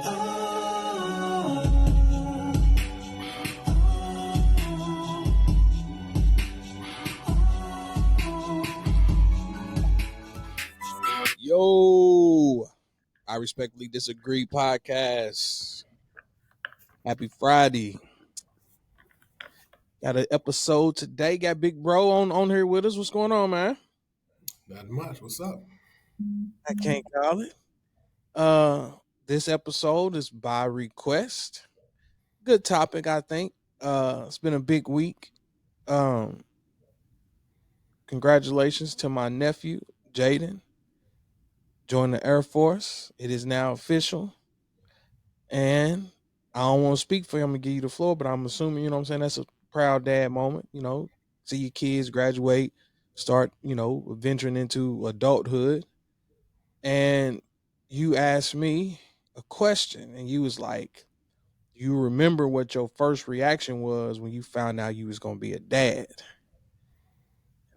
Yo, I respectfully disagree podcast. Happy Friday. Got an episode today. Got Big Bro on here with us. What's going on, man? Not much. What's up? I can't call it. Uh this episode is by request. Good topic, I think. It's been a big week. Um Congratulations to my nephew, Jaden. Joined the Air Force. It is now official. And I don't want to speak for him and give you the floor, but I'm assuming, that's a proud dad moment, see your kids graduate, start, venturing into adulthood. And you asked me a question and you was like, you remember what your first reaction was when you found out you was going to be a dad.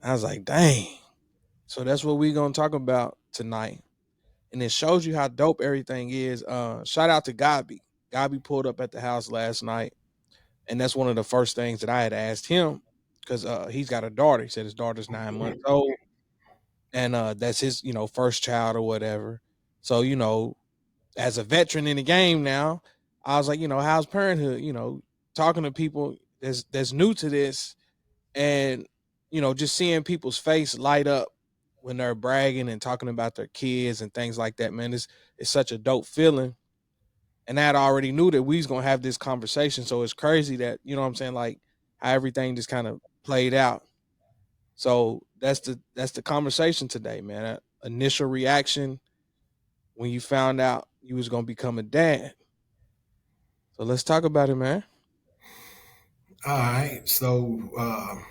I was like, dang. So that's what we're going to talk about tonight. And it shows you how dope everything is. Shout out to Gabi. Gabi pulled up at the house last night. And that's one of the first things that I had asked him because he's got a daughter. He said his daughter's 9 months old. And that's his, first child or whatever. So, as a veteran in the game now, I was like, how's parenthood? Talking to people that's new to this and, just seeing people's face light up when they're bragging and talking about their kids and things like that, man, it's such a dope feeling. And I already knew that we was gonna have this conversation. So it's crazy that, you know what I'm saying, like how everything just kind of played out. So that's the conversation today, man. Initial reaction when you found out you was gonna become a dad. So let's talk about it, man. All right. So,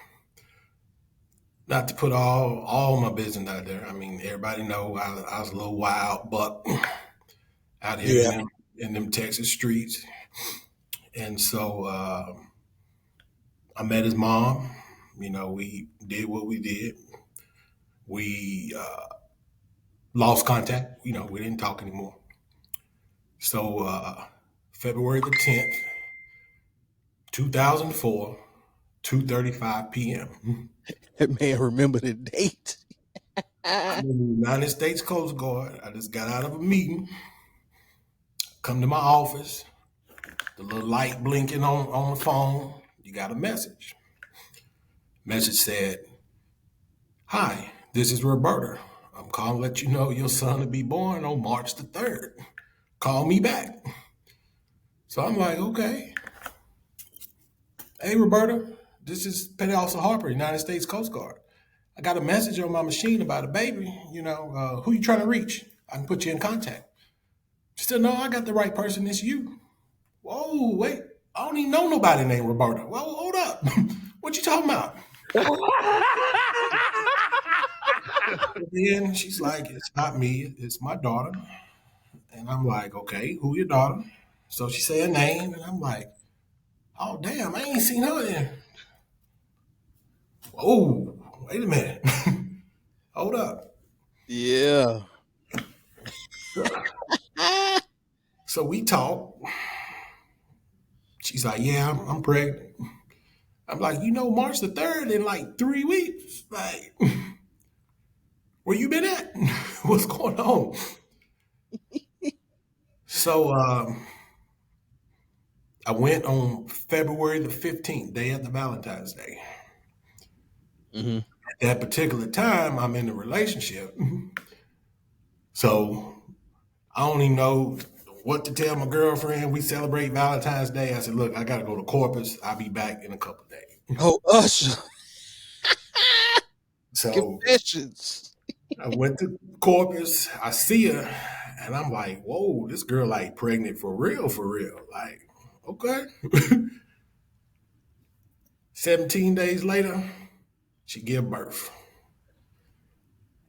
not to put all my business out there. I mean, everybody know I was a little wild, but out here in them Texas streets, and so I met his mom. We did what we did. We lost contact. We didn't talk anymore. So February the 10th, 2004, 2:35 p.m. That man remember the date. I'm in the United States Coast Guard. I just got out of a meeting. Come to my office. The little light blinking on the phone. You got a message. Message said, "Hi, this is Roberta. I'm calling to let you know your son will be born on March the 3rd. Call me back." So I'm like, okay. Hey, Roberta, this is Petty Officer Harper, United States Coast Guard. I got a message on my machine about a baby. Who you trying to reach? I can put you in contact. She said, "No, I got the right person. It's you." Whoa, wait. I don't even know nobody named Roberta. Well, hold up. What you talking about? Then she's like, "It's not me. It's my daughter." And I'm like, "Okay, who your daughter?" So she said a name, and I'm like, "Oh, damn, I ain't seen her in." Whoa, wait a minute. Hold up. Yeah. So we talk. She's like, "Yeah, I'm pregnant." I'm like, March the 3rd in like 3 weeks. Like, where you been at? What's going on? So I went on February the 15th, day after Valentine's Day. Mm-hmm. At that particular time, I'm in a relationship. So I don't even know what to tell my girlfriend. We celebrate Valentine's Day. I said, "Look, I got to go to Corpus. I'll be back in a couple of days." Oh, Usher. So Confessions. I went to Corpus. I see her, and I'm like, "Whoa, this girl like pregnant for real, for real." Like, okay. 17 days later, she give birth.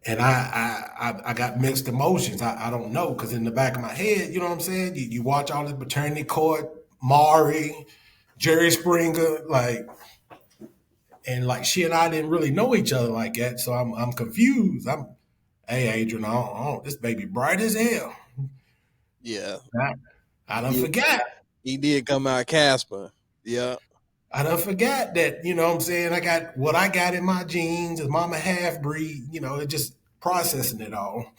And I got mixed emotions. I don't know, because in the back of my head, you know what I'm saying? You watch all this maternity court, Maury, Jerry Springer, and like she and I didn't really know each other like that. So I'm confused. Hey, Adrian, this baby bright as hell. Yeah. I He done did. forgot. He did come out Casper. Yeah. I done forgot that, you know what I'm saying? I got what I got in my genes as mama half breed, it just processing it all.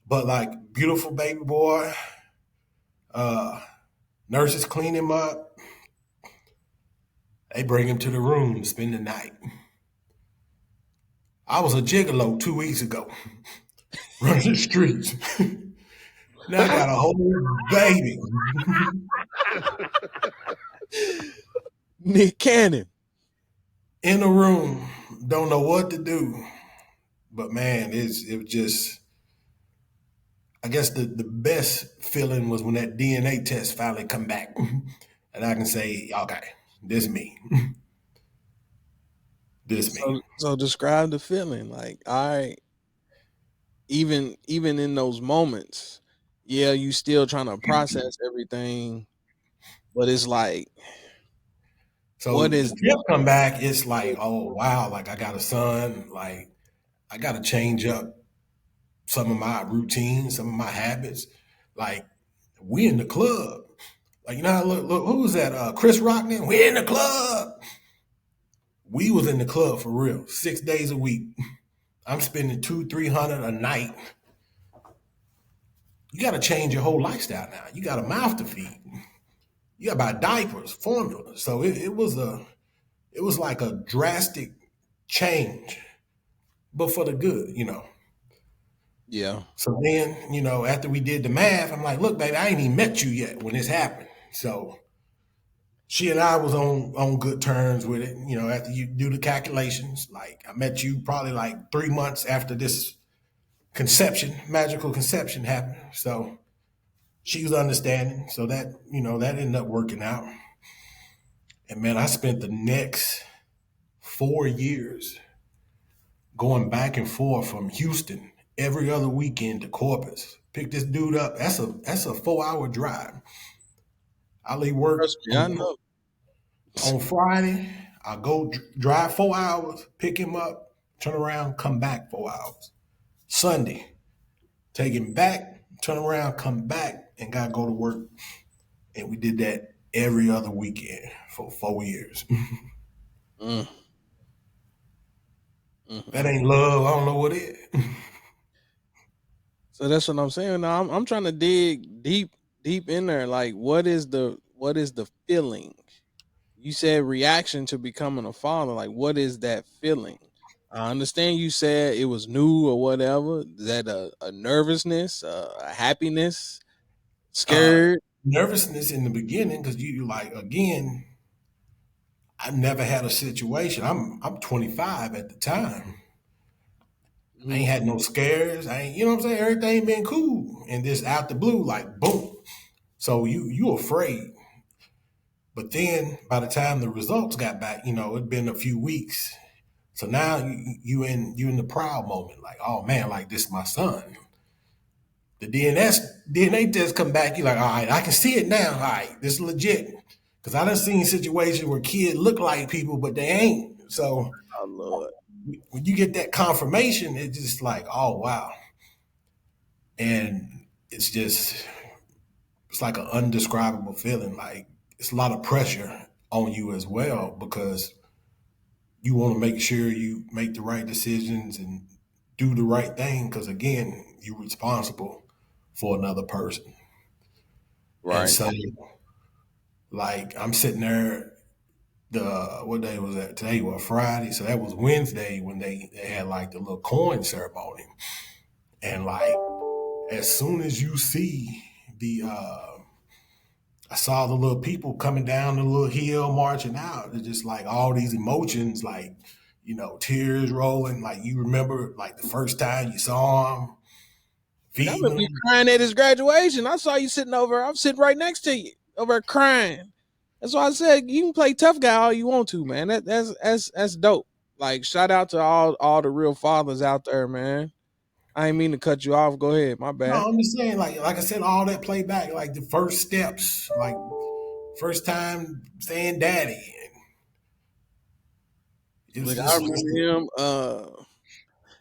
But like beautiful baby boy, uh, nurses clean him up. They bring him to the room to spend the night. I was a gigolo 2 weeks ago, running the streets. Now I got a whole baby Nick Cannon. in the room. Don't know what to do. But man, it was just, I guess the best feeling was when that DNA test finally come back. And I can say, okay, this me. This me. So describe the feeling. Like, I even in those moments, yeah, you still trying to process everything, but it's like, So what the is test come back, it's like, oh wow, like I got a son, like I gotta change up some of my routines, some of my habits. Like we in the club. Like look, who was that? Chris Rockman. We in the club. We was in the club for real, 6 days a week. I'm spending 200-300 a night. You got to change your whole lifestyle now. You got a mouth to feed. You got to buy diapers, formula. So it was like a drastic change, but for the good. yeah, So then, after we did the math, I'm like, look, baby, I ain't even met you yet when this happened. So she and I was on good terms with it. After you do the calculations, like I met you probably like 3 months after this magical conception happened. So she was understanding. So that ended up working out. And man, I spent the next 4 years going back and forth from Houston every other weekend to Corpus. Pick this dude up. That's a 4 hour drive. I leave work trust me, I know. on Friday. I go drive 4 hours, pick him up, turn around, come back 4 hours. Sunday, take him back, turn around, come back, and gotta go to work. And we did that every other weekend for 4 years. Mm, That mhm. ain't love. I don't know what it is. So that's what I'm saying. Now I'm trying to dig deep in there. Like, what is the feeling? You said reaction to becoming a father. Like, what is that feeling? I understand you said it was new or whatever. Is that a nervousness, a happiness, Uh, scared? Nervousness in the beginning because you like again. I never had a situation. I'm 25 at the time. I ain't Mhm. had no scares. I ain't, you know what I'm saying? Everything been cool. And this out the blue, like boom. So you afraid. But then by the time the results got back, it'd been a few weeks. So now you in the proud moment, like, oh man, like this is my son. The DNA test come back, you're like, all right, I can see it now. All right, this is legit. Cause I done seen situations where kids look like people, but they ain't. So Oh Lord. when you get that confirmation, it's just like, oh wow. And it's like an undescribable feeling. Like it's a lot of pressure on you as well because you want to make sure you make the right decisions and do the right thing because again, you're responsible for another person. And Right. so like I'm sitting there the what day was that? Today was Friday. So that was Wednesday when they had like the little coin ceremony. And like as soon as you see the I saw the little people coming down the little hill marching out. It's just like all these emotions, like, tears rolling. Like you remember like the first time you saw him, I feeding remember them. you crying at his graduation. I saw you sitting over. I'm sitting right next to you over there crying. That's why I said you can play tough guy all you want to, man. That's dope. Like, shout out to all the real fathers out there, man. I ain't mean to cut you off. Go ahead. My No, bad. I'm just saying, like I said, all that playback, like the first steps, like first time saying daddy. It was Look, I just remember him.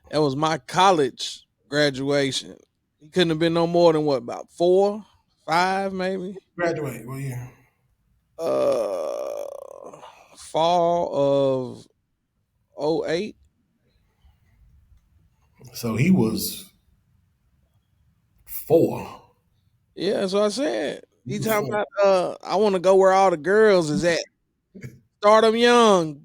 That was my college graduation. He couldn't have been no more than what, about 4, 5 maybe. Graduate. What year? Uh, fall of '08. So he was 4. Yeah, that's what I said. He He was talking 4. about I want to go where all the girls is at. Start them young.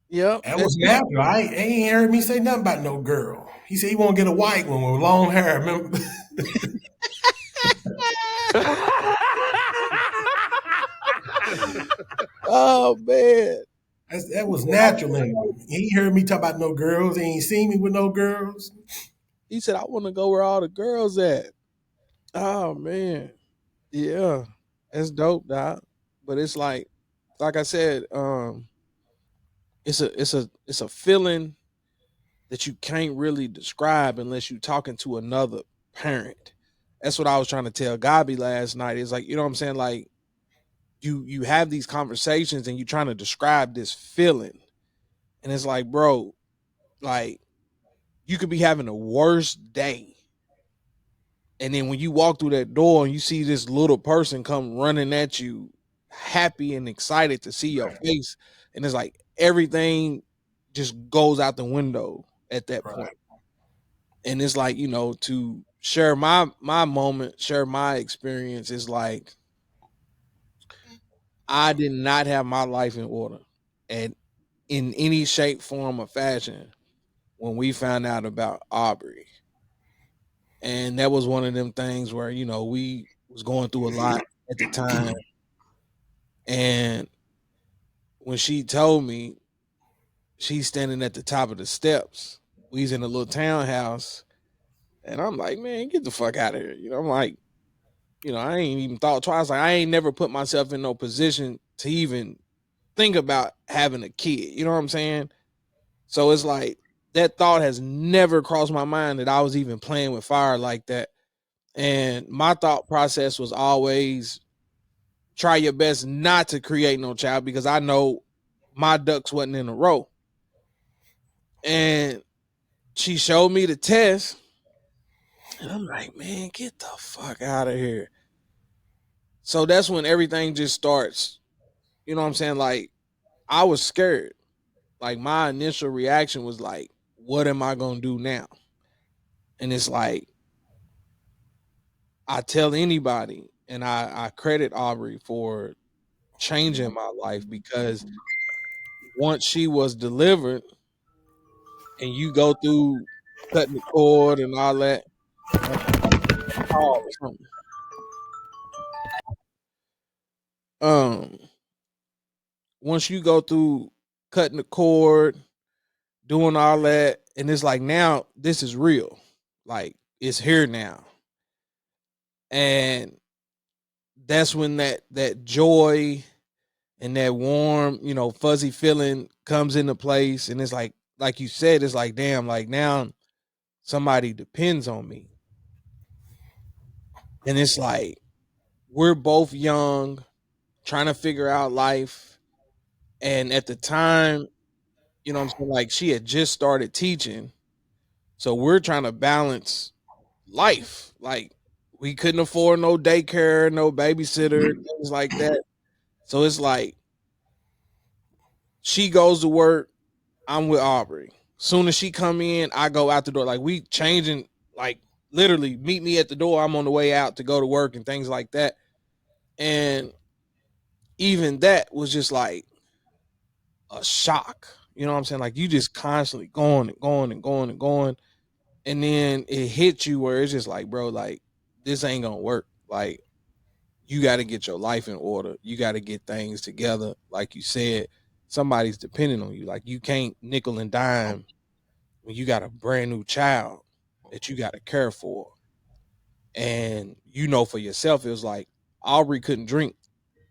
Yep, That that's was it. natural. He ain't heard me say nothing about no girl. He said he won't get a white one with long hair. Remember? Oh man. That was natural in him. He ain't heard me talk about no girls. He ain't seen me with no girls. He said I want to go where all the girls at. Oh man. Yeah. That's dope, doc. But it's like I said, it's a feeling that you can't really describe unless you're talking to another parent. That's what I was trying to tell Gabi last night. It's like, you know what I'm saying? Like you have these conversations and you're trying to describe this feeling. And it's like, bro, like you could be having the worst day. And then when you walk through that door and you see this little person come running at you, happy and excited to see your Right. face, and it's like everything just goes out the window at that point. Right. And it's like, to share my moment, share my experience is like I did not have my life in order, and in any shape, form, or fashion when we found out about Aubrey. And that was one of them things where, we was going through a lot at the time. And when she told me she's standing at the top of the steps, we was in a little townhouse, and I'm like, man, get the fuck out of here. I'm like, I ain't even thought twice. Like I ain't never put myself in no position to even think about having a kid. You know what I'm saying? So it's like that thought has never crossed my mind that I was even playing with fire like that. And my thought process was always try your best not to create no child because I know my ducks wasn't in a row. And she showed me the test, and I'm like, man, get the fuck out of here. So that's when everything just starts. You know what I'm saying? Like, I was scared. Like, my initial reaction was like, what am I going to do now? And it's like, I tell anybody, and I credit Aubrey for changing my life because once she was delivered and you go through cutting the cord and all that, call or something. Um, once you go through cutting the cord, doing all that, and it's like now this is real, like it's here now, and that's when that joy and that warm, fuzzy feeling comes into place, and it's like you said, it's like damn, like now somebody depends on me, and it's like we're both young, trying to figure out life, and at the time, I'm saying like she had just started teaching. So we're trying to balance life. Like we couldn't afford no daycare, no babysitter, things like that. So it's like she goes to work, I'm with Aubrey. Soon as she come in, I go out the door. Like we changing, like literally meet me at the door. I'm on the way out to go to work and things like that. And even that was just like a shock. You know what I'm saying? Like you just constantly going and going and going and going. And then it hits you where it's just like, bro, like this ain't gonna work. Like you got to get your life in order. You got to get things together. Like you said, somebody's depending on you. Like you can't nickel and dime when you got a brand new child that you got to care for. And for yourself, it was like Aubrey couldn't drink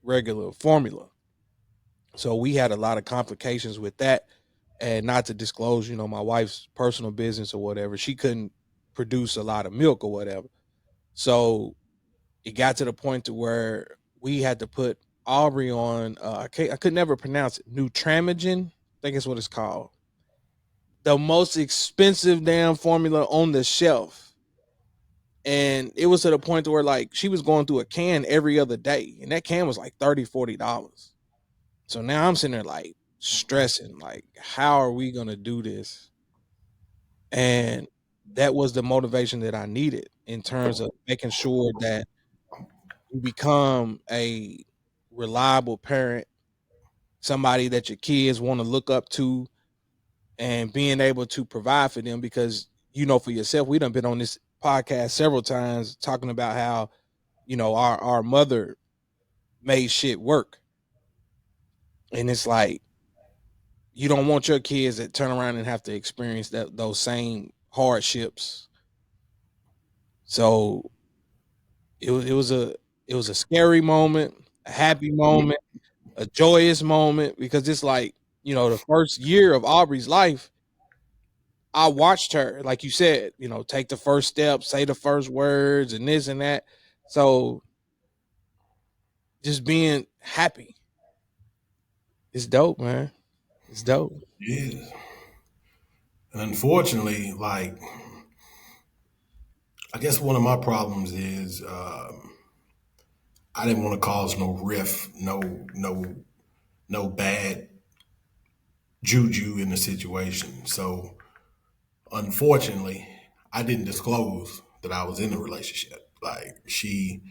regular formula. So we had a lot of complications with that. And not to disclose, my wife's personal business or whatever, she couldn't produce a lot of milk or whatever. So it got to the point to where we had to put Aubrey on. I could never pronounce it. Nutramigen, I think it's what it's called. The most expensive damn formula on the shelf, And it was to the point to where like she was going through a can every other day, and that can was like $30-$40. So now I'm sitting there like stressing, like, how are we gonna do this? And that was the motivation that I needed in terms of making sure that you become a reliable parent, somebody that your kids want to look up to, and being able to provide for them. Because you know, for yourself, we done been on this podcast several times talking about how, you know, our mother made shit work. And it's like you don't want your kids that turn around and have to experience those same hardships. So it was a scary moment, a happy moment, a joyous moment, because it's like, you know, the first year of Aubrey's life, I watched her, like you said, you know, take the first step, say the first words, and this and that. So just being happy, it's dope, man. It's dope. Yeah. Unfortunately, like I guess one of my problems is I didn't want to cause no riff, no bad juju in the situation. So unfortunately, I didn't disclose that I was in a relationship. Like she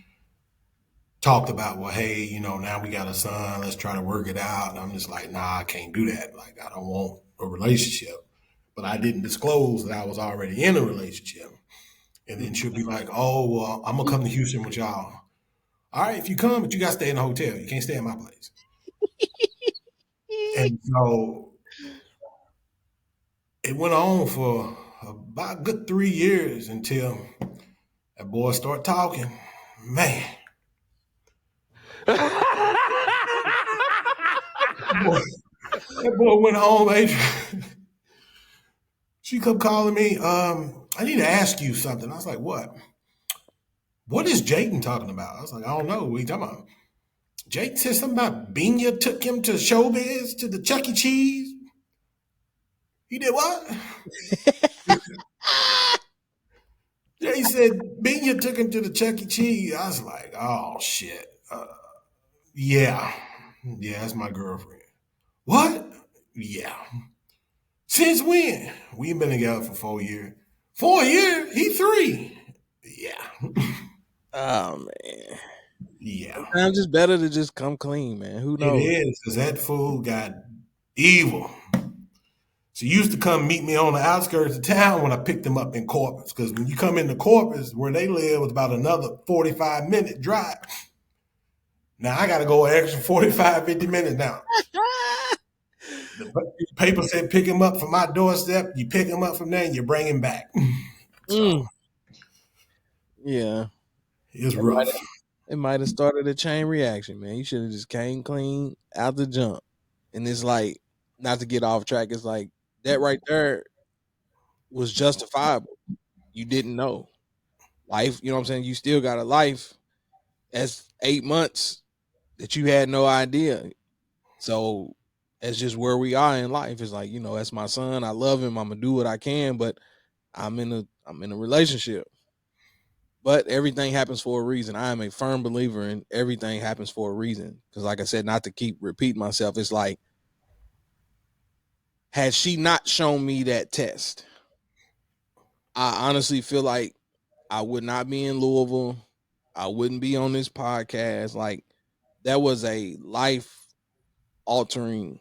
talked about, well, hey, now we got a son, let's try to work it out. And I'm just like, nah, I can't do that. Like I don't want a relationship. But I didn't disclose that I was already in a relationship. And then she'll be like, oh, well, I'm gonna come to Houston with y'all. All right, if you come, but you gotta stay in a hotel. You can't stay at my place. And so it went on for about a good 3 years until that boy started talking. Man, boy, that boy went home, Adrian. She kept calling me. I need to ask you something. I was like, what? What is Jayden talking about? I was like, I don't know. What are you talking about? Jake said something about Benya took him to Showbiz, to the Chuck E. Cheese. He did what? Jay said Benya took him to the Chuck E. Cheese. I was like, oh shit. Yeah. Yeah, that's my girlfriend. What? Yeah. Since when? We've been together for 4 years. 4 years? He 3. Yeah. Oh man. Yeah. Sometimes it's better to just come clean, man. Who It knows? is, because that fool got evil. She used to come meet me on the outskirts of town when I picked him up in Corpus. Because when you come into Corpus, where they live, was about another 45-minute drive. Now I got to go an extra 45, 50 minutes now. The paper said pick him up from my doorstep. You pick him up from there and you bring him back. So Mm, yeah. it's It might rough. have it might have started a chain reaction, man. You should have just came clean out the jump. And it's like, not to get off track, it's like that right there was justifiable. You didn't know. Life, you know what I'm saying? You still got a life. That's 8 months that you had no idea. So that's just where we are in life. It's like, you know, that's my son. I love him. I'm gonna do what I can, but I'm in a relationship. But everything happens for a reason. I am a firm believer in everything happens for a reason. Because, like I said, not to keep repeating myself, it's like, had she not shown me that test, I honestly feel like I would not be in Louisville. I wouldn't be on this podcast. Like, that was a life altering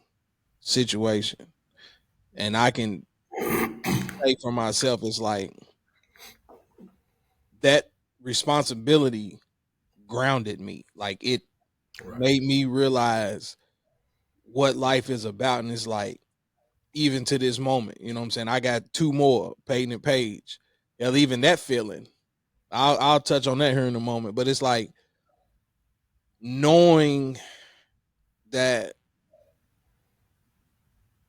situation. And I can say for myself, it's like that responsibility grounded me. Like, it Right. made me realize what life is about. And it's like, even to this moment, you know what I'm saying? I got two more, Peyton and Paige. Hell, even that feeling, I'll touch on that here in a moment. But it's like knowing that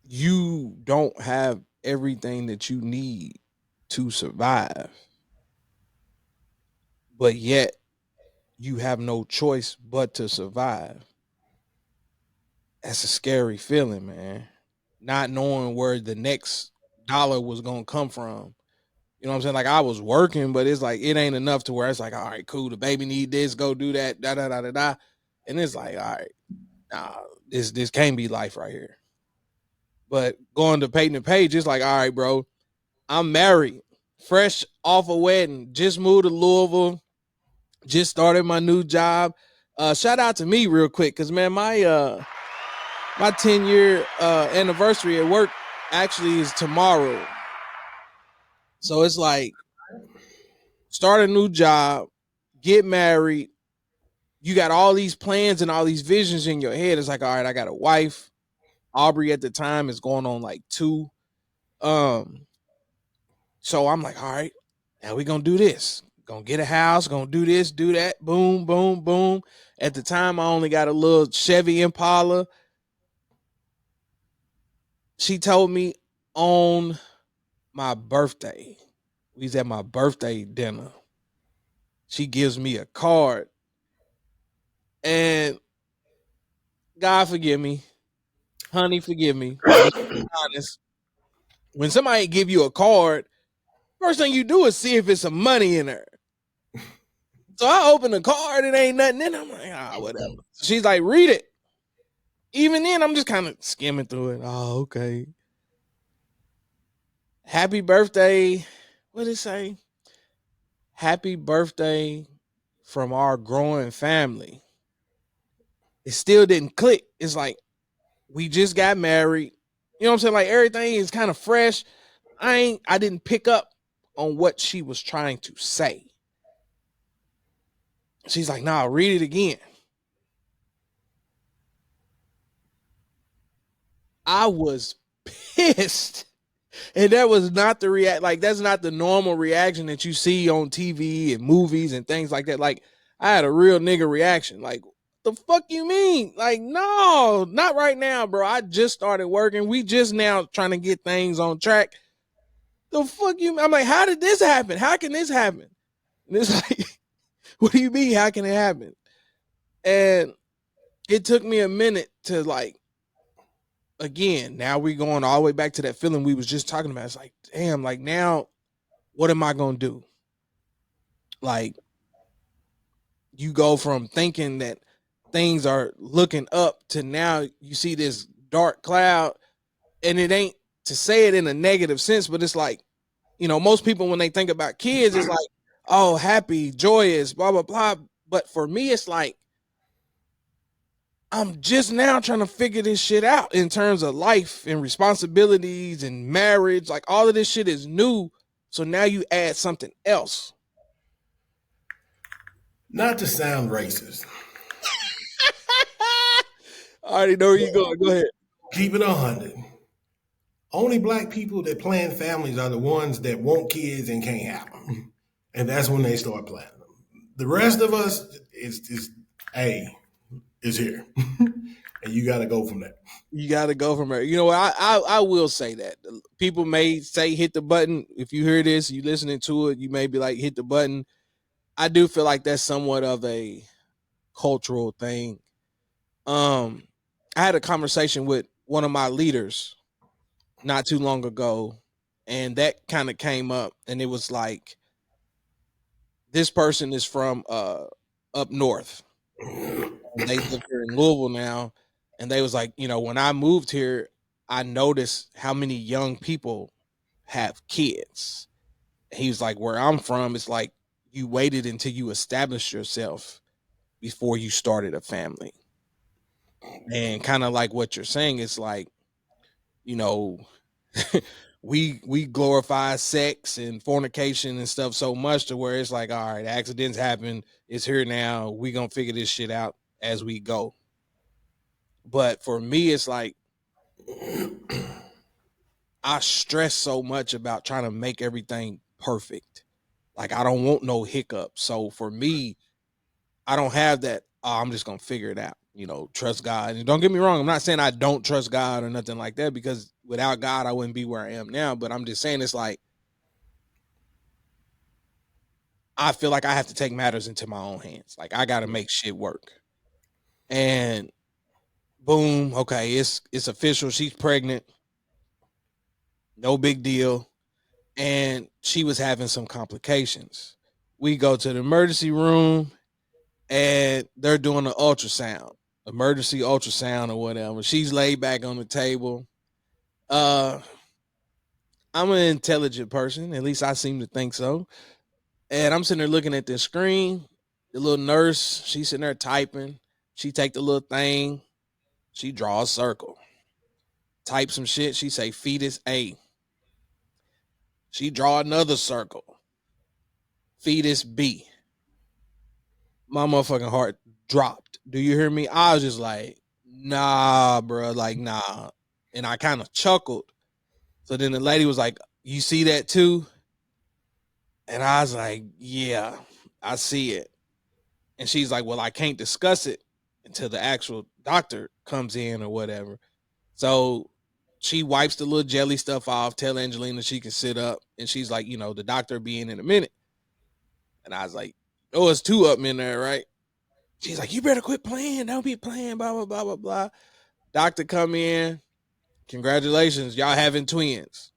you don't have everything that you need to survive, but yet you have no choice but to survive. That's a scary feeling, man. Not knowing where the next dollar was gonna come from. You know what I'm saying? Like I was working, but it's like it ain't enough to where it's like, all right, cool. The baby need this, go do that, da da da da da. And it's like, all right, nah, this can't be life right here. But going to Peyton and Page, it's like, all right, bro, I'm married, fresh off a wedding, just moved to Louisville, just started my new job. Shout out to me real quick, cause man, my 10-year anniversary at work actually is tomorrow. So it's like start a new job, get married. You got all these plans and all these visions in your head. It's like, all right, I got a wife. Aubrey at the time is going on like 2. Um, so I'm like, all right, now we gonna do this. Gonna get a house, gonna do this, do that, boom, boom, boom. At the time, I only got a little Chevy Impala. She told me on my birthday, we was at my birthday dinner. She gives me a card, and God forgive me, honey, forgive me. I'm just being honest. When somebody give you a card, first thing you do is see if it's some money in there. So I open the card, it ain't nothing in it. I'm like, whatever. She's like, read it. Even then, I'm just kind of skimming through it. Oh, okay. Happy birthday. What did it say? Happy birthday from our growing family. It still didn't click. It's like, we just got married. You know what I'm saying? Like everything is kind of fresh. I didn't pick up on what she was trying to say. She's like, nah, read it again. I was pissed. And that was not the like that's not the normal reaction that you see on TV and movies and things like that. Like I had a real nigga reaction. Like, the fuck you mean? Like, no, not right now, bro. I just started working. We just now trying to get things on track. The fuck you? I'm like, how did this happen? How can this happen? And it's like, what do you mean? How can it happen? And it took me a minute to like, again, now we going all the way back to that feeling we was just talking about. It's like, damn, like now, what am I gonna do? Like, you go from thinking that things are looking up to now you see this dark cloud, and it ain't to say it in a negative sense, but it's like, most people when they think about kids, it's like, oh, happy, joyous, blah blah blah. But for me, it's like I'm just now trying to figure this shit out in terms of life and responsibilities and marriage. Like all of this shit is new. So now you add something else. Not to sound racist. I already know where you going. Go ahead. Keep it 100. Only black people that plan families are the ones that want kids and can't have them. And that's when they start planning them. The rest of us is here. And you got to go from there. You got to go from there. You know what? I will say that people may say hit the button. If you hear this, you listening to it, you may be like hit the button. I do feel like that's somewhat of a cultural thing. I had a conversation with one of my leaders not too long ago, and that kind of came up, and it was like, this person is from up north. They live here in Louisville now, and they was like, when I moved here, I noticed how many young people have kids. He was like, where I'm from, it's like you waited until you established yourself before you started a family. And kind of like what you're saying, it's like, you know, we glorify sex and fornication and stuff so much to where it's like, all right, accidents happen, it's here now, we gonna figure this shit out as we go. But for me, it's like I stress so much about trying to make everything perfect. Like I don't want no hiccups. So for me, I don't have that. Oh, I'm just gonna figure it out. Trust God. And don't get me wrong, I'm not saying I don't trust God or nothing like that, because without God, I wouldn't be where I am now. But I'm just saying, it's like I feel like I have to take matters into my own hands. Like I got to make shit work. And boom, okay, it's official. She's pregnant. No big deal. and she was having some complications. We go to the emergency room, and they're doing an ultrasound, emergency ultrasound or whatever. She's laid back on the table. Uh, I'm an intelligent person, at least I seem to think so. And I'm sitting there looking at the screen. The little nurse, she's sitting there typing. She take the little thing, she draw a circle, type some shit. She say fetus A. She draw another circle, fetus B. My motherfucking heart dropped. Do you hear me? I was just like, nah, bro, like nah. And I kind of chuckled. So then the lady was like, "You see that too?" And I was like, "Yeah, I see it." And she's like, "Well, I can't discuss it until the actual doctor comes in or whatever." So she wipes the little jelly stuff off, tell Angelina she can sit up, and she's like, "The doctor will be in a minute." And I was like, "Oh, it's two of them in there, right?" She's like, "You better quit playing. Don't be playing, blah, blah, blah, blah, blah." Doctor come in. Congratulations, y'all having twins.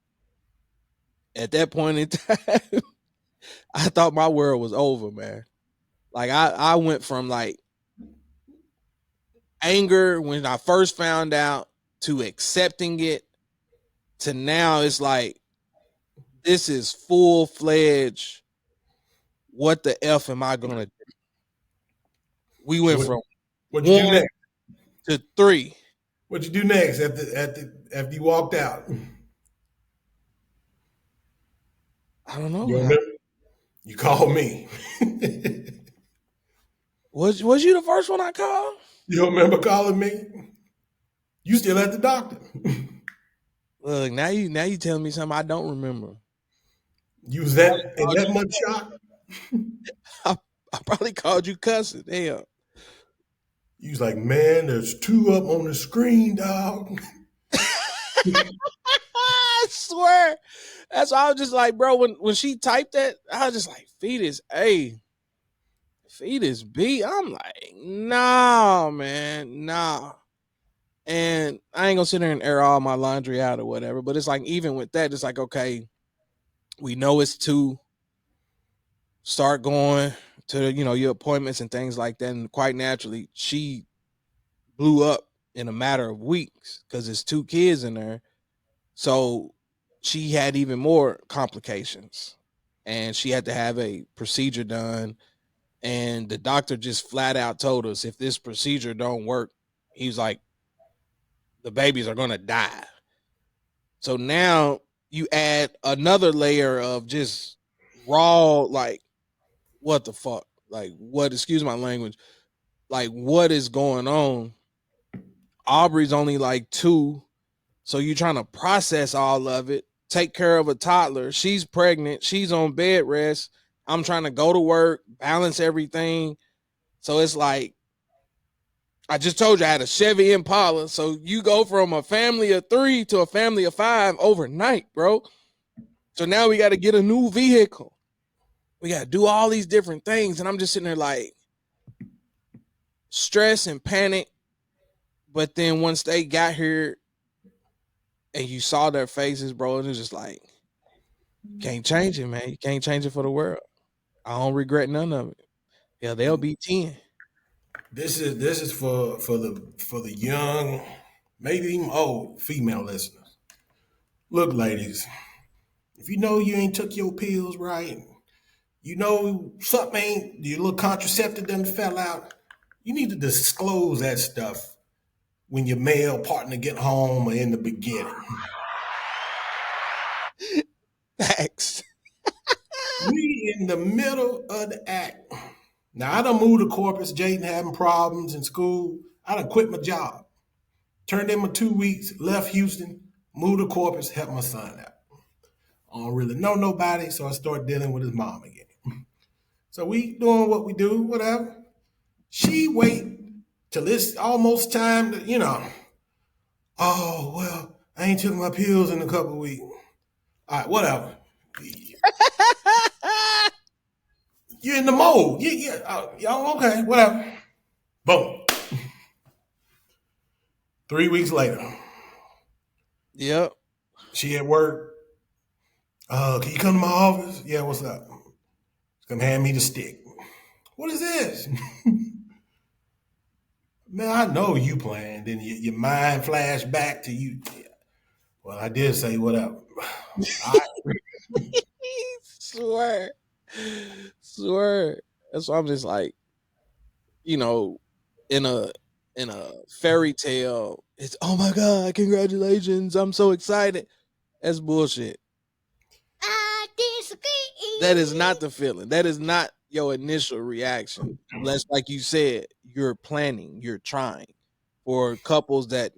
At that point in time, I thought my world was over, man. Like I went from like anger when I first found out to accepting it to now it's like this is full fledged. What the F am I gonna do? We went What from what you do one next? to three. What you do next after you walked out? I don't know. You remember? You called me. Was you the first one I called? You don't remember calling me? You still at the doctor. Look, now you telling me something I don't remember. You was Probably that in called that much shock? I, I probably called you cussing. Hell. You was like, man, there's two up on the screen, dog. I swear. That's why I was just like, bro, when she typed that, I was just like, fetus A, fetus B. I'm like, nah, man, nah. And I ain't gonna sit there and air all my laundry out or whatever. But it's like, even with that, it's like, okay, we know it's two. Start going to, your appointments and things like that. And quite naturally, she blew up in a matter of weeks because there's two kids in there. So she had even more complications and she had to have a procedure done. And the doctor just flat out told us if this procedure don't work, he's like, the babies are going to die. So now you add another layer of just raw, like, what the fuck? Like, what, excuse my language, like, what is going on? Aubrey's only like 2. So you're trying to process all of it, take care of a toddler. She's pregnant. She's on bed rest. I'm trying to go to work, balance everything. So it's like, I just told you I had a Chevy Impala. So you go from a family of 3 to a family of 5 overnight, bro. So now we got to get a new vehicle. We got to do all these different things. And I'm just sitting there like stress and panic. But then once they got here and you saw their faces, bro, it was just like, can't change it, man. You can't change it for the world. I don't regret none of it. Yeah, they'll be 10. This is for the young, maybe even old female listeners. Look, ladies, if you know you ain't took your pills right, you know something ain't your little contraceptive done fell out, you need to disclose that stuff when your male partner get home or in the beginning. Facts. We in the middle of the act. Now I done moved to Corpus, Jaden having problems in school. I done quit my job. Turned in my 2 weeks, left Houston, moved to Corpus, helped my son out. I don't really know nobody, so I started dealing with his mom again. So we doing what we do, whatever. She wait till it's almost time to, oh, well, I ain't took my pills in a couple of weeks. All right, whatever. You're in the mode. Yeah, okay, whatever. Boom. 3 weeks later, Yep. she at work. Can you come to my office? Yeah, what's up? Come hand me the stick. What is this? Man, I know you playing. Then your mind flash back to you. Well, I did say what up. I, Swear, swear. That's why I'm just like, you know, in a in a fairy tale, it's oh my god, congratulations, I'm so excited. That's bullshit. I disagree. That is not the feeling. That is not your initial reaction. Unless, like you said, you're planning, you're trying. For couples that,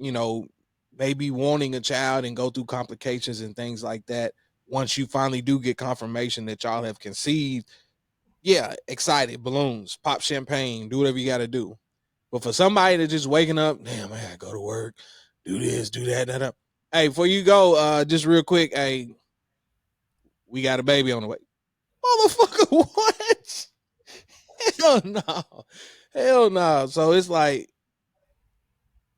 maybe wanting a child and go through complications and things like that, once you finally do get confirmation that y'all have conceived, yeah, excited, balloons, pop champagne, do whatever you got to do. But for somebody that just waking up, damn, I gotta go to work, do this, do that, that. Hey, before you go, just real quick, hey, we got a baby on the way. Motherfucker, what? Hell no. Hell no. So it's like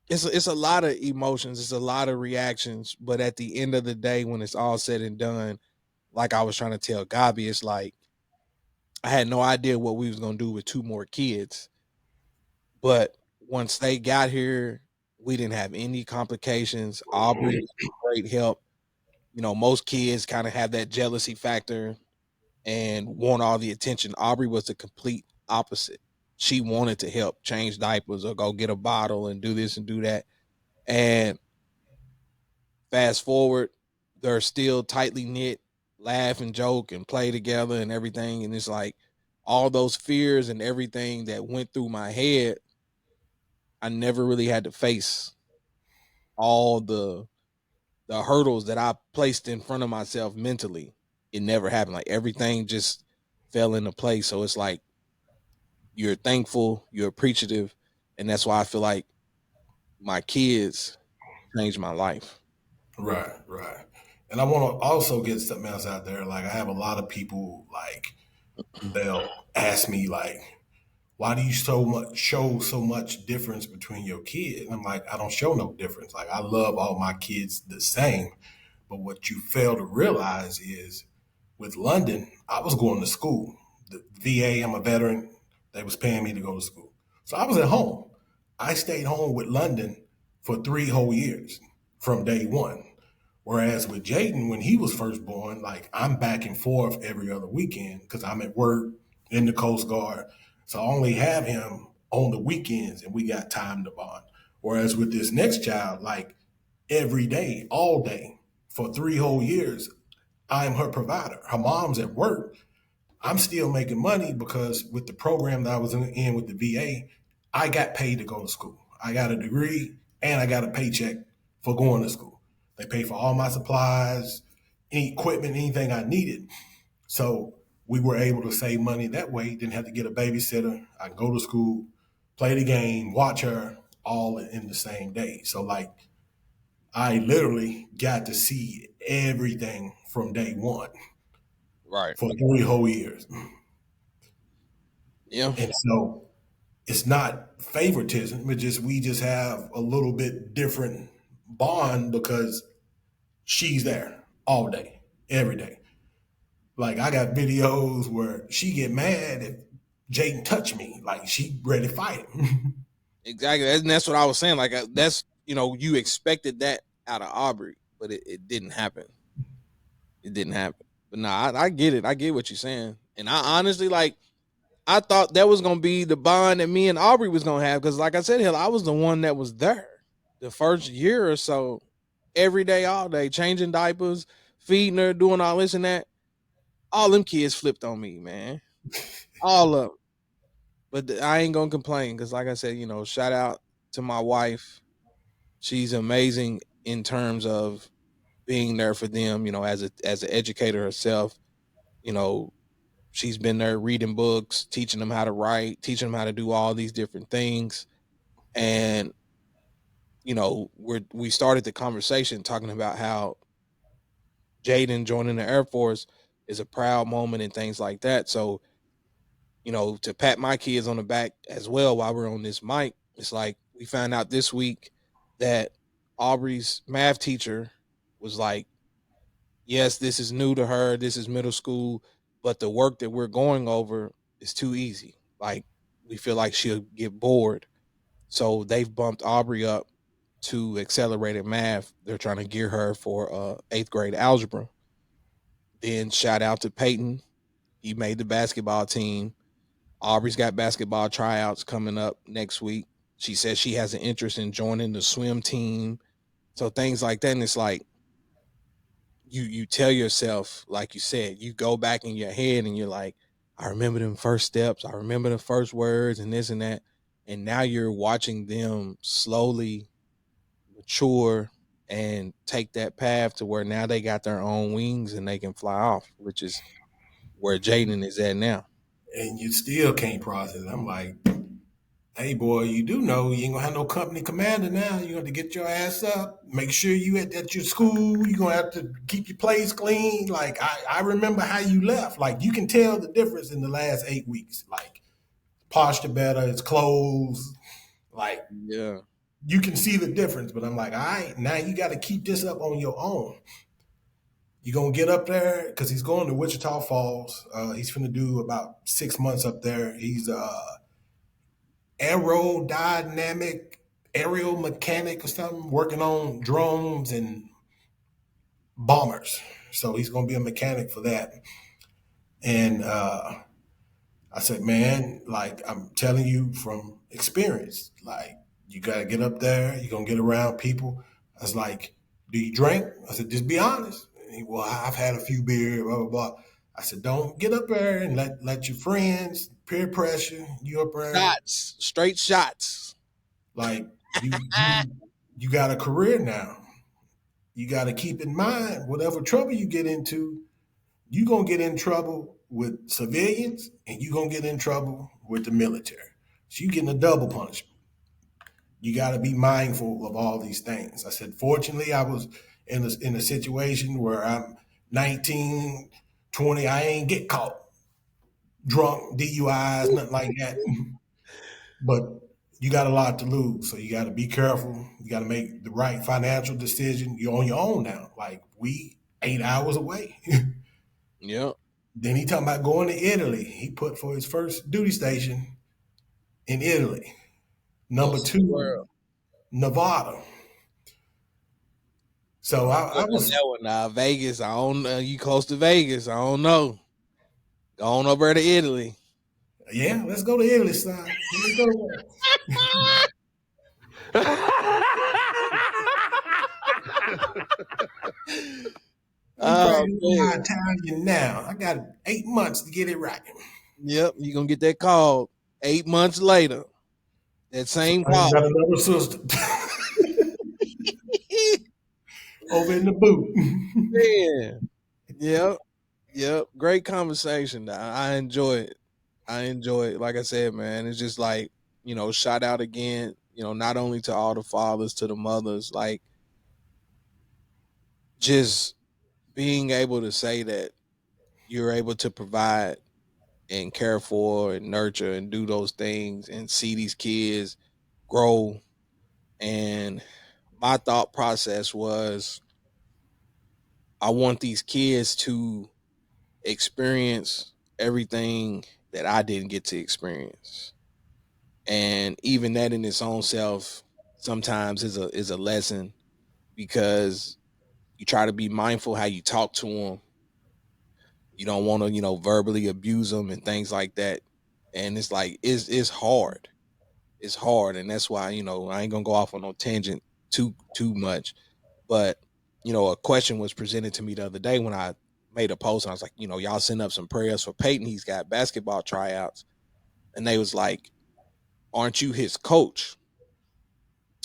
it's a lot of emotions, it's a lot of reactions, but at the end of the day, when it's all said and done, like I was trying to tell Gabi, it's like I had no idea what we was gonna do with two more kids. But once they got here, we didn't have any complications. Aubrey was a great help. Most kids kind of have that jealousy factor and want all the attention. Aubrey was the complete opposite. She wanted to help change diapers or go get a bottle and do this and do that. And fast forward, they're still tightly knit, laugh and joke and play together and everything. And it's like all those fears and everything that went through my head, I never really had to face all the hurdles that I placed in front of myself mentally. It never happened. Like everything just fell into place. So it's like you're thankful, you're appreciative, and that's why I feel like my kids changed my life. right, right. And I want to also get something else out there. Like I have a lot of people like they'll ask me like, why do you show so much difference between your kids? And I'm like, I don't show no difference. Like I love all my kids the same. But what you fail to realize is with London, I was going to school. The VA, I'm a veteran. They was paying me to go to school. So I was at home. I stayed home with London for 3 whole years from day one. Whereas with Jaden, when he was first born, like I'm back and forth every other weekend because I'm at work in the Coast Guard. So I only have him on the weekends and we got time to bond. Whereas with this next child, like every day, all day, for 3 whole years, I'm her provider. Her mom's at work. I'm still making money because with the program that I was in with the VA, I got paid to go to school. I got a degree and I got a paycheck for going to school. They pay for all my supplies, any equipment, anything I needed. So we were able to save money that way. Didn't have to get a babysitter. I can go to school, play the game, watch her all in the same day. So like I literally got to see everything from day one Right. for 3 whole years. Yeah. And so it's not favoritism, but just we just have a little bit different bond because she's there all day, every day. Like I got videos where she get mad if Jayden touch me, like she ready to fight him. Exactly. And that's what I was saying. Like that's you expected that out of Aubrey, but it didn't happen. It didn't happen. But nah, I get it. I get what you're saying. And I honestly like I thought that was gonna be the bond that me and Aubrey was gonna have because, like I said, hell, I was the one that was there the first year or so, every day, all day, changing diapers, feeding her, doing all this and that. All them kids flipped on me, man. All of them. But I ain't gonna complain because, like I said, shout out to my wife. She's amazing in terms of being there for them. As an educator herself, you know, she's been there reading books, teaching them how to write, teaching them how to do all these different things. And we started the conversation talking about how Jaden joining the Air Force is a proud moment and things like that. So, to pat my kids on the back as well while we're on this mic, it's like we found out this week that Aubrey's math teacher was like yes, this is new to her. This is middle school, but the work that we're going over is too easy. Like we feel like she'll get bored. So they've bumped Aubrey up to accelerated math. They're trying to gear her for eighth grade algebra. Then shout out to Peyton. He made the basketball team. Aubrey's got basketball tryouts coming up next week. She says she has an interest in joining the swim team. So things like that. And it's like you tell yourself, like you said, you go back in your head and you're like, I remember them first steps, I remember the first words and this and that. And now you're watching them slowly mature and take that path to where now they got their own wings and they can fly off, which is where Jaden is at now. And you still can't process it. I'm like, hey boy, you do know you ain't gonna have no company commander now. You have to get your ass up. Make sure you at your school. You're gonna have to keep your place clean. Like I remember how you left. Like you can tell the difference in the last 8 weeks. Like posture better, it's clothes. Like Yeah. you can see the difference. But I'm like, all right, now you got to keep this up on your own. You're gonna get up there because he's going to Wichita Falls. He's gonna do about 6 months up there. He's aerodynamic aerial mechanic or something, working on drones and bombers. So he's going to be a mechanic for that. And I said, man, like I'm telling you from experience, like you got to get up there. You're going to get around people. I was like, do you drink? I said, just be honest. And he, well, I've had a few beers, blah, blah, blah. I said, don't get up there and let your friends, peer pressure, you up there. Shots, straight shots. Like you got a career now. You got to keep in mind whatever trouble you get into, you gonna get in trouble with civilians and you gonna get in trouble with the military. So you getting a double punishment. You got to be mindful of all these things. I said, fortunately, I was in a situation where I'm 19, 20. I ain't get caught drunk, DUIs, nothing like that. But you got a lot to lose. So you got to be careful. You got to make the right financial decision. You're on your own now. Like we 8 hours away. Yep. Then he talking about going to Italy. He put for his first duty station in Italy. Number Most of the 2, world. Nevada. So I On was, that one now. Vegas. I don't know. You close to Vegas. I don't know. Going over to Italy. yeah, let's go to Italy, son. Let's go We Oh practicing my man. Italian now. I got 8 months to get it right. Yep. You're gonna get that call 8 months later. That So same I call. got another sister over in the boot. Man. Yep. Yep. Great conversation. I enjoy it. I enjoy it. Like I said, man, it's just like, shout out again, not only to all the fathers, to the mothers, like just being able to say that you're able to provide and care for and nurture and do those things and see these kids grow. And my thought process was I want these kids to experience everything that I didn't get to experience. And even that in its own self sometimes is a lesson because you try to be mindful how you talk to them. You don't want to, verbally abuse them and things like that. And it's like it's hard. It's hard, and that's why I ain't gonna go off on no tangent too much. But a question was presented to me the other day when I made a post. And I was like, y'all send up some prayers for Peyton. He's got basketball tryouts, and they was like, "Aren't you his coach?"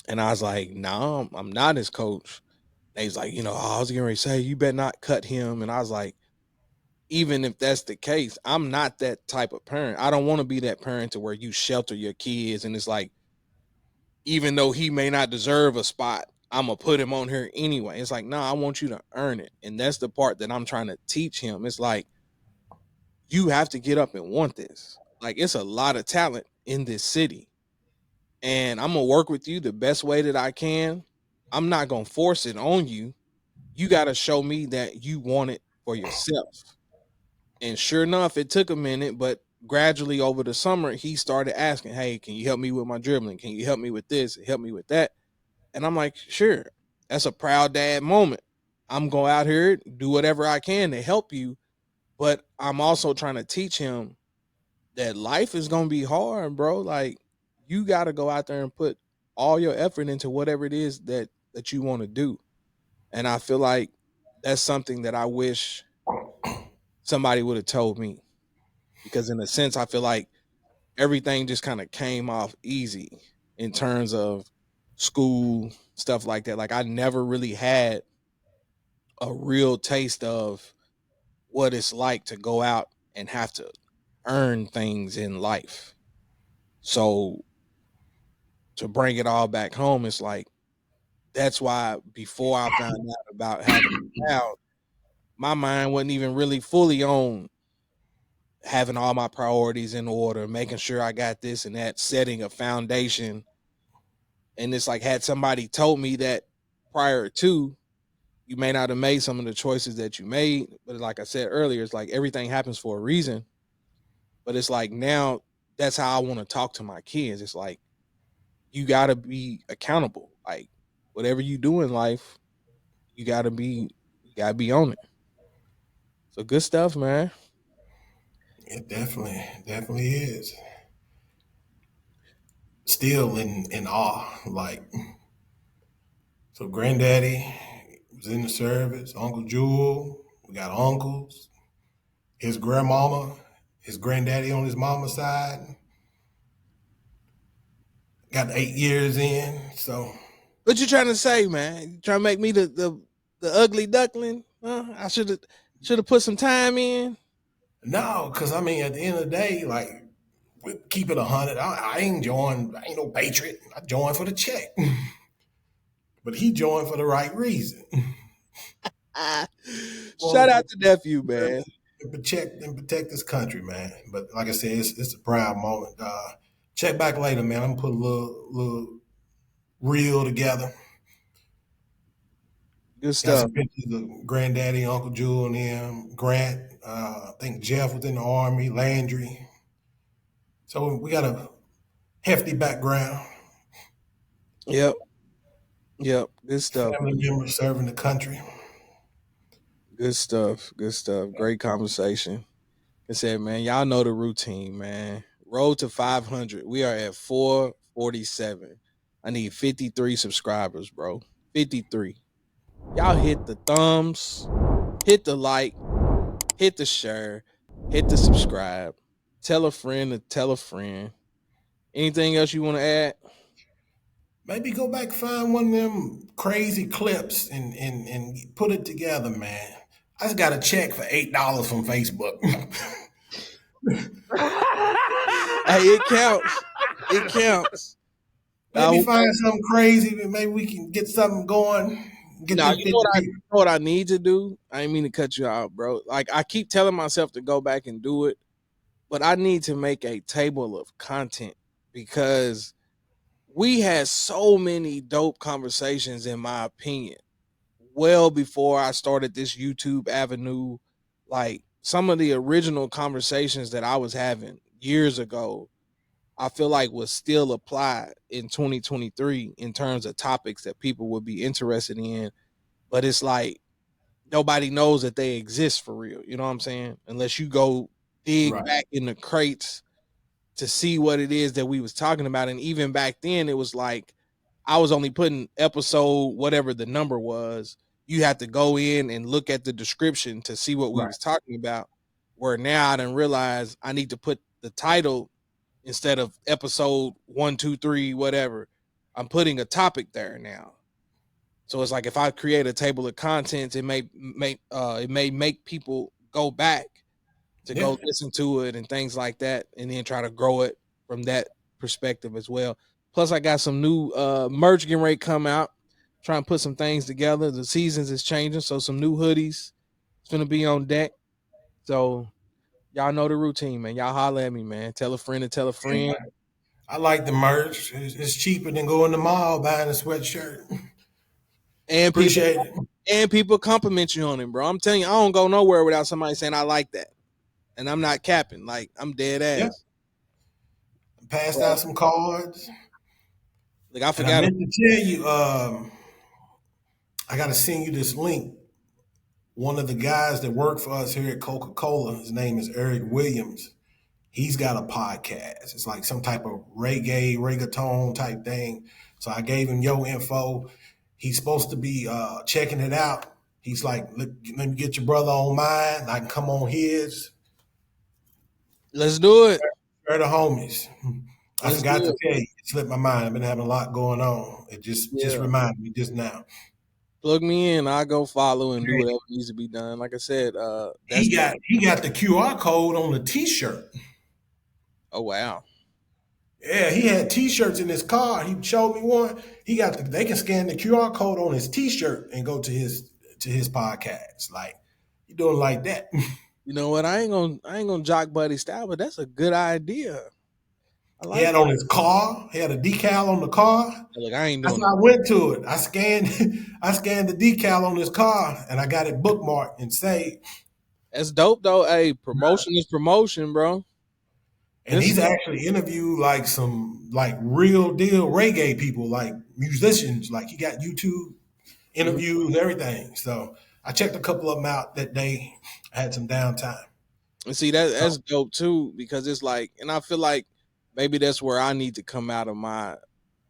And I was like, "No, I'm not his coach." They was like, oh, I was getting ready to say, you better not cut him. And I was like, even if that's the case, I'm not that type of parent. I don't want to be that parent to where you shelter your kids. And it's like, even though he may not deserve a spot, I'm going to put him on here anyway. It's like, no, I want you to earn it. And that's the part that I'm trying to teach him. It's like, you have to get up and want this. Like, it's a lot of talent in this city. And I'm going to work with you the best way that I can. I'm not going to force it on you. you got to show me that you want it for yourself. And sure enough, it took a minute, but gradually over the summer, he started asking, "Hey, can you help me with my dribbling? Can you help me with this? Help me with that?" And I'm like, "Sure." That's a proud dad moment. I'm going out here, do whatever I can to help you, but I'm also trying to teach him that life is going to be hard, bro. Like, you got to go out there and put all your effort into whatever it is that you want to do. And I feel like that's something that I wish somebody would have told me, because in a sense I feel like everything just kind of came off easy in terms of school stuff like that. Like, I never really had a real taste of what it's like to go out and have to earn things in life. So to bring it all back home, it's like, that's why before I found out about having a child, my mind wasn't even really fully on having all my priorities in order, making sure I got this and that, setting a foundation. And it's like, had somebody told me that prior to, you may not have made some of the choices that you made. But like I said earlier, it's like everything happens for a reason. But it's like, now that's how I want to talk to my kids. It's like, you got to be accountable. Like, whatever you do in life, you gotta be on it. So good stuff, man. It definitely is. Still in awe. Like, so granddaddy was in the service, Uncle Jewel, we got uncles, his grandmama, his granddaddy on his mama's side, got 8 years in. So What you trying to say, man? You trying to make me the ugly duckling? Huh? I should have put some time in. no, because I mean, at the end of the day, like, keep it 100. I ain't joined. I ain't no patriot. I joined for the check, but he joined for the right reason. Ah, shout Well, out to nephew, man. and protect this country, man. But like I said, it's a proud moment. Check back later, man. I'm gonna put a little reel together. Good Got stuff. some pictures of Granddaddy, Uncle Jewel, and him. Grant. I think Jeff was in the Army. Landry. So we got a hefty background. Yep, yep. Good stuff, Family man. members serving the country. Good stuff. Good stuff. Great conversation. I said, man, y'all know the routine, man. Road to 500. We are at 447. I need 53 subscribers, bro. 53. Y'all hit the thumbs, hit the like, hit the share, hit the subscribe. Tell a friend to tell a friend. Anything else you want to add? Maybe go back, find one of them crazy clips and put it together, man. I just got a check for $8 from Facebook. Hey, it counts. It counts. Maybe find something crazy. Maybe we can get something going. Get Now, them you know 50 what I you people. know what I need to do? I ain't mean to cut you out, bro. Like, I keep telling myself to go back and do it, but I need to make a table of content, because we had so many dope conversations, in my opinion, well before I started this YouTube avenue. Like, some of the original conversations that I was having years ago, I feel like was still applied in 2023 in terms of topics that people would be interested in. But it's like, nobody knows that they exist for real. You know what I'm saying? Unless you go dig Right. back in the crates to see what it is that we was talking about. And even back then, it was like, I was only putting episode whatever the number was. You had to go in and look at the description to see what we Right. was talking about. Where now I didn't realize I need to put the title instead of episode 1, 2, 3, whatever. I'm putting a topic there now. So it's like, if I create a table of contents, it may make people go back to Yeah. go listen to it and things like that, and then try to grow it from that perspective as well. Plus, I got some new merch getting ready to come out. Trying to put some things together. The seasons is changing, so some new hoodies. It's gonna be on deck. So y'all know the routine, man. Y'all holler at me, man. Tell a friend to tell a friend. I like the merch. It's cheaper than going to the mall buying a sweatshirt. And people Appreciate it. And people compliment you on it, bro. I'm telling you, I don't go nowhere without somebody saying I like that. And I'm not capping. Like, I'm dead ass. Yeah. Passed out some cards. Like, I And I forgot. meant to tell you, I got to send you this link. One of the guys that work for us here at Coca-Cola, his name is Eric Williams. He's got a podcast. It's like some type of reggaeton type thing. So I gave him your info. He's supposed to be checking it out. He's like, let me get your brother on mine. I can come on his. Let's do it. They're the homies. I Let's forgot do to it. tell you. It slipped my mind. I've been having a lot going on. It just reminded me just now. Plug me in. I'll go follow and do whatever needs to be done. Like I said, He got the QR code on the T-shirt. Oh wow. Yeah, he had T-shirts in his car. He showed me one. They can scan the QR code on his T-shirt and go to his podcast. Like, he doing like that. You know what? I ain't gonna jock buddy style, but that's a good idea. He had on his car. He had a decal on the car. Like, I ain't That's doing. how I went to it. I scanned the decal on his car, and I got it bookmarked and saved. That's dope though. Hey, promotion is promotion, bro. And he's actually interviewed like some like real deal reggae people, like musicians. Like, he got YouTube interviews, everything. So I checked a couple of them out that day. I had some downtime. And see, that's dope too, because it's like, and I feel like maybe that's where I need to come out of my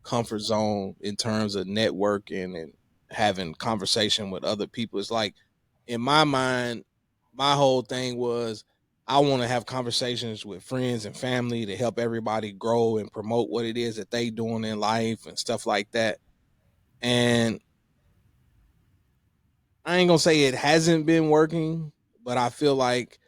comfort zone in terms of networking and having conversation with other people. It's like, in my mind, my whole thing was, I want to have conversations with friends and family to help everybody grow and promote what it is that they doing in life and stuff like that. And I ain't gonna say it hasn't been working, but I feel like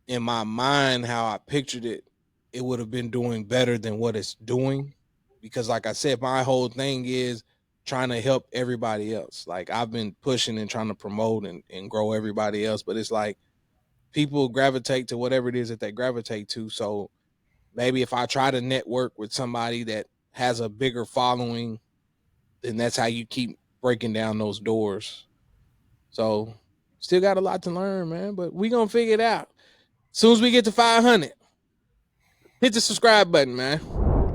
in my mind, how I pictured it, it would have been doing better than what it's doing. Because like I said, my whole thing is trying to help everybody else. Like, I've been pushing and trying to promote and grow everybody else, but it's like people gravitate to whatever it is that they gravitate to. So maybe if I try to network with somebody that has a bigger following, then that's how you keep breaking down those doors. So still got a lot to learn, man, but we gonna figure it out. As soon as we get to 500, hit the subscribe button, man.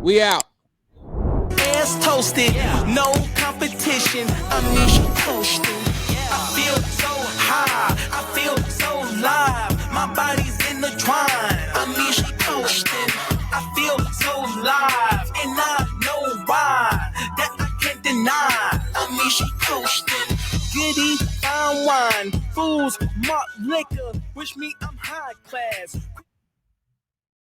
We out. Ass toasted, no competition. I'm coasting. I feel so high, I feel so live. My body's in the twine. I'm coasting. I feel so live, and I know why. That I can't deny. I'm coasting. Giddy, fine wine, fools, malt liquor. Wish me I'm high class.